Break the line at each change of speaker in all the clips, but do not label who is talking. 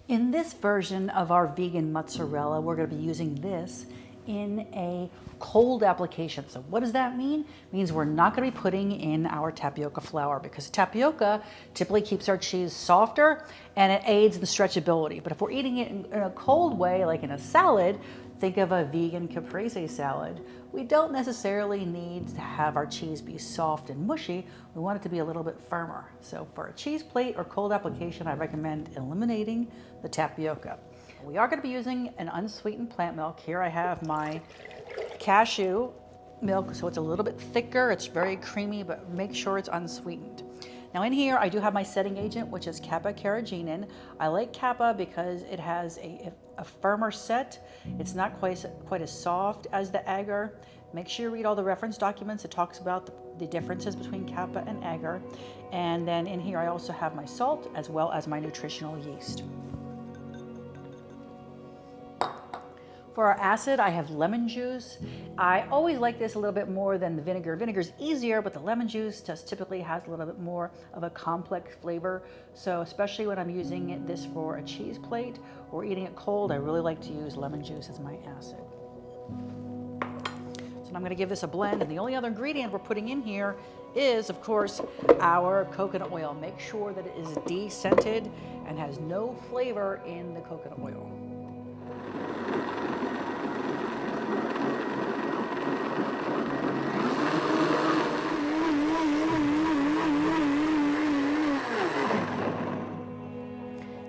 In this version of our vegan mozzarella, we're going to be using this in a cold application. So what does that mean? It means we're not going to be putting in our tapioca flour, because tapioca typically keeps our cheese softer and it aids the stretchability. But if we're eating it in a cold way, like in a salad, think of a vegan caprese salad, we don't necessarily need to have our cheese be soft and mushy. We want it to be a little bit firmer. So for a cheese plate or cold application, I recommend eliminating the tapioca. We are going to be using an unsweetened plant milk. Here I have my cashew milk, so it's a little bit thicker. It's very creamy, but make sure it's unsweetened. Now in here, I do have my setting agent, which is kappa carrageenan. I like kappa because it has a firmer set. It's not quite as soft as the agar. Make sure you read all the reference documents. It talks about the differences between kappa and agar. And then in here, I also have my salt as well as my nutritional yeast. For our acid, I have lemon juice. I always like this a little bit more than the vinegar. Vinegar is easier, but the lemon juice just typically has a little bit more of a complex flavor. So especially when I'm using this for a cheese plate or eating it cold, I really like to use lemon juice as my acid. So I'm gonna give this a blend, and the only other ingredient we're putting in here is, of course, our coconut oil. Make sure that it is de-scented and has no flavor in the coconut oil.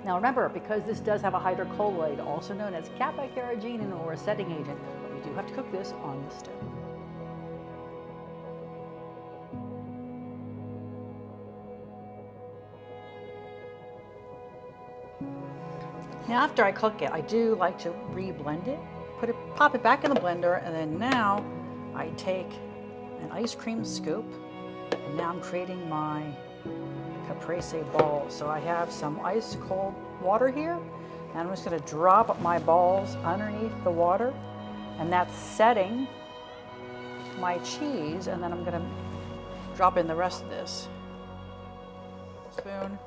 Now remember, because this does have a hydrocolloid, also known as kappa carrageenan or a setting agent, we do have to cook this on the stove. Now after I cook it, I do like to re-blend it, pop it back in the blender, and then now I take an ice cream scoop, and now I'm creating my caprese balls. So I have some ice cold water here, and I'm just going to drop my balls underneath the water, and that's setting my cheese. And then I'm going to drop in the rest of this spoon,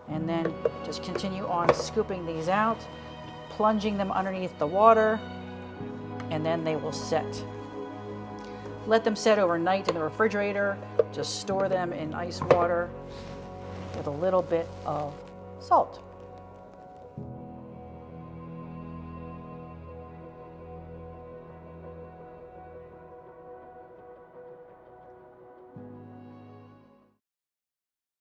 and then just continue on scooping these out, plunging them underneath the water, and then they will set. Let them set overnight in the refrigerator. Just store them in ice water with a little bit of salt.